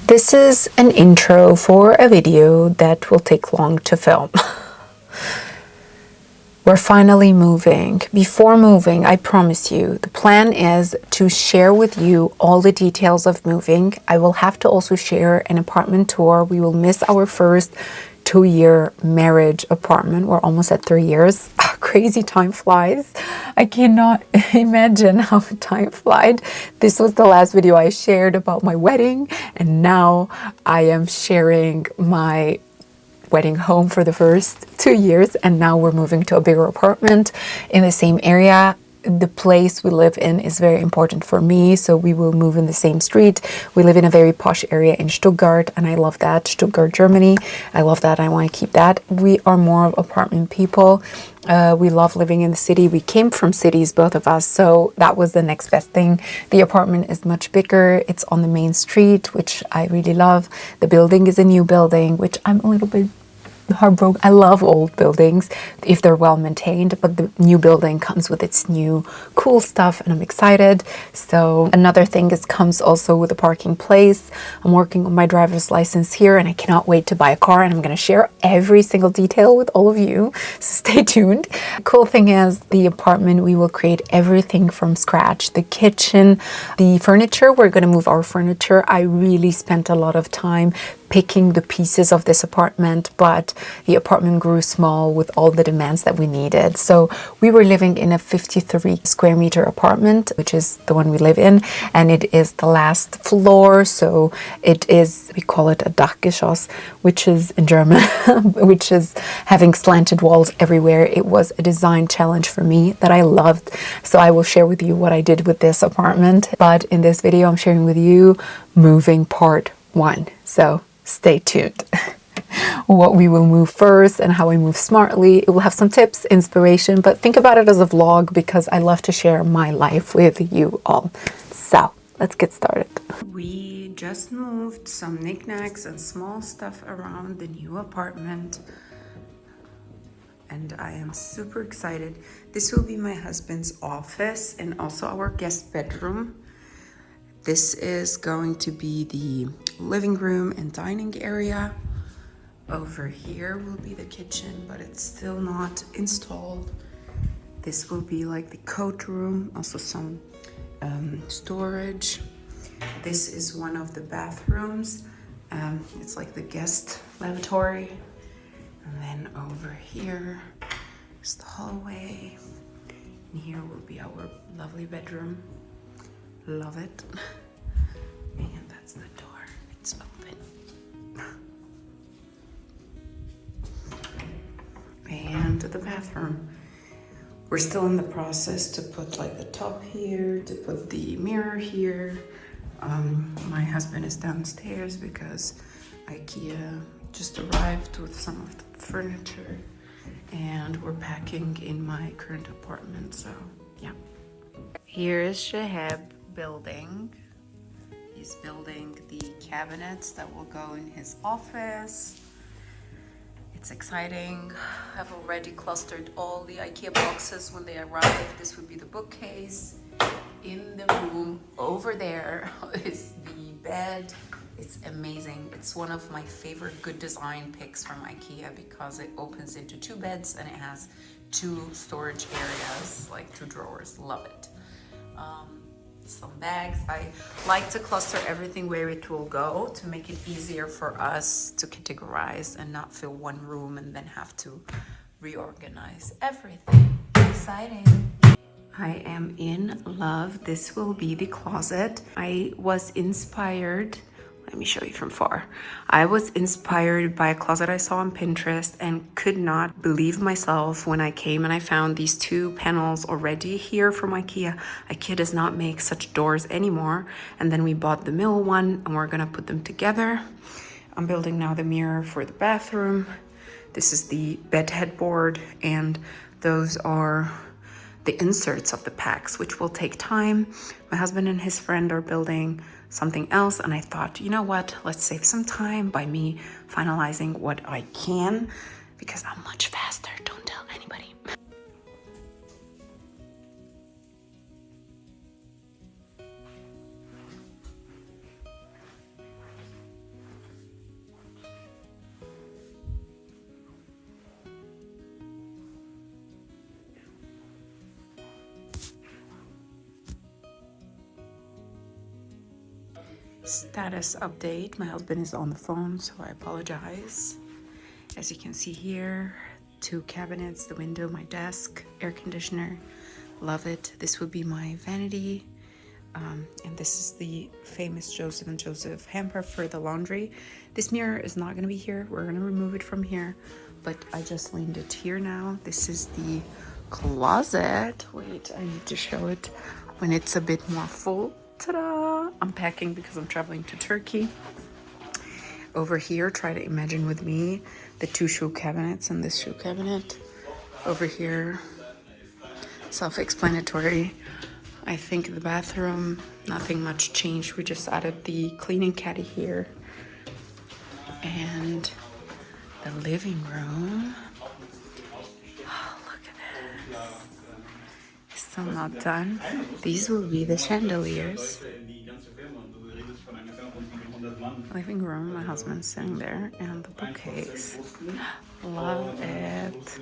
This is an intro for a video that will take long to film. We're finally moving. Before moving, I promise you, the plan is to share with you all the details of moving. I will have to also share an apartment tour. We will miss our first 2-year marriage apartment. We're almost at 3 years. Crazy, time flies. I cannot imagine how time flies. This was the last video I shared about my wedding, and now I am sharing my wedding home for the first 2 years, and now we're moving to a bigger apartment in the same area. The place we live in is very important for me, so we will move in the same street. We live in a very posh area in Stuttgart, and I love that. Stuttgart, Germany. I love that. I want to keep that. We are more of apartment people. We love living in the city. We came from cities, both of us, so that was the next best thing. The apartment is much bigger. It's on the main street, which I really love. The building is a new building, which I'm a little bit heartbroken. I love old buildings if they're well maintained, but the new building comes with its new cool stuff, and I'm excited. So another thing is comes also with a parking place. I'm working on my driver's license here, and I cannot wait to buy a car, and I'm going to share every single detail with all of you, so stay tuned. Cool thing is, the apartment, we will create everything from scratch. The kitchen, the furniture, we're going to move our furniture. I really spent a lot of time picking the pieces of this apartment, but the apartment grew small with all the demands that we needed. So we were living in a 53 square meter apartment, which is the one we live in, and it is the last floor. So it is, we call it a Dachgeschoss, which is in German, which is having slanted walls everywhere. It was a design challenge for me that I loved. So I will share with you what I did with this apartment. But in this video, I'm sharing with you moving part 1. So stay tuned. What we will move first and how we move smartly. It will have some tips, inspiration, but think about it as a vlog because I love to share my life with you all. So let's get started. We just moved some knickknacks and small stuff around the new apartment, and I am super excited. This will be my husband's office and also our guest bedroom. This is going to be the living room and dining area. Over here will be the kitchen, but it's still not installed. This will be like the coat room, also some storage. This is one of the bathrooms. It's like the guest lavatory. And then over here is the hallway. And here will be our lovely bedroom. Love it. And that's the door. It's open. And the bathroom. We're still in the process to put like the top here, to put the mirror here. My husband is downstairs because IKEA just arrived with some of the furniture, and we're packing in my current apartment, so yeah. Here is Shahab building. He's building the cabinets that will go in his office. It's exciting. I've already clustered all the IKEA boxes when they arrive. This would be the bookcase. In the room over there is the bed. It's amazing. It's one of my favorite good design picks from IKEA because it opens into 2 beds and it has 2 storage areas, like 2 drawers. Love it. Some bags. I like to cluster everything where it will go to make it easier for us to categorize and not fill one room and then have to reorganize everything. Exciting. I am in love. This will be the closet. I was inspired. Let me show you from far. I was inspired by a closet I saw on Pinterest and could not believe myself when I came and I found these 2 panels already here from IKEA. IKEA does not make such doors anymore. And then we bought the middle one and we're gonna put them together. I'm building now the mirror for the bathroom. This is the bed headboard, and those are the inserts of the packs, which will take time. My husband and his friend are building something else, and I thought, you know what, let's save some time by me finalizing what I can, because I'm much faster. Don't tell. Status update. My husband is on the phone, so I apologize. As you can see here, 2 cabinets, the window, my desk, air conditioner. Love it. This would be my vanity. And this is the famous Joseph and Joseph hamper for the laundry. This mirror is not going to be here. We're going to remove it from here, but I just leaned it here now. This is the closet. Wait, I need to show it when it's a bit more full. Ta-da! I'm packing because I'm traveling to Turkey. Over here, try to imagine with me the 2 shoe cabinets and this shoe cabinet. Over here, self-explanatory. I think the bathroom, nothing much changed. We just added the cleaning caddy here. And the living room. Oh, look at this. Still not done. These will be the chandeliers. Living room, my husband's sitting there, and the bookcase. Love it.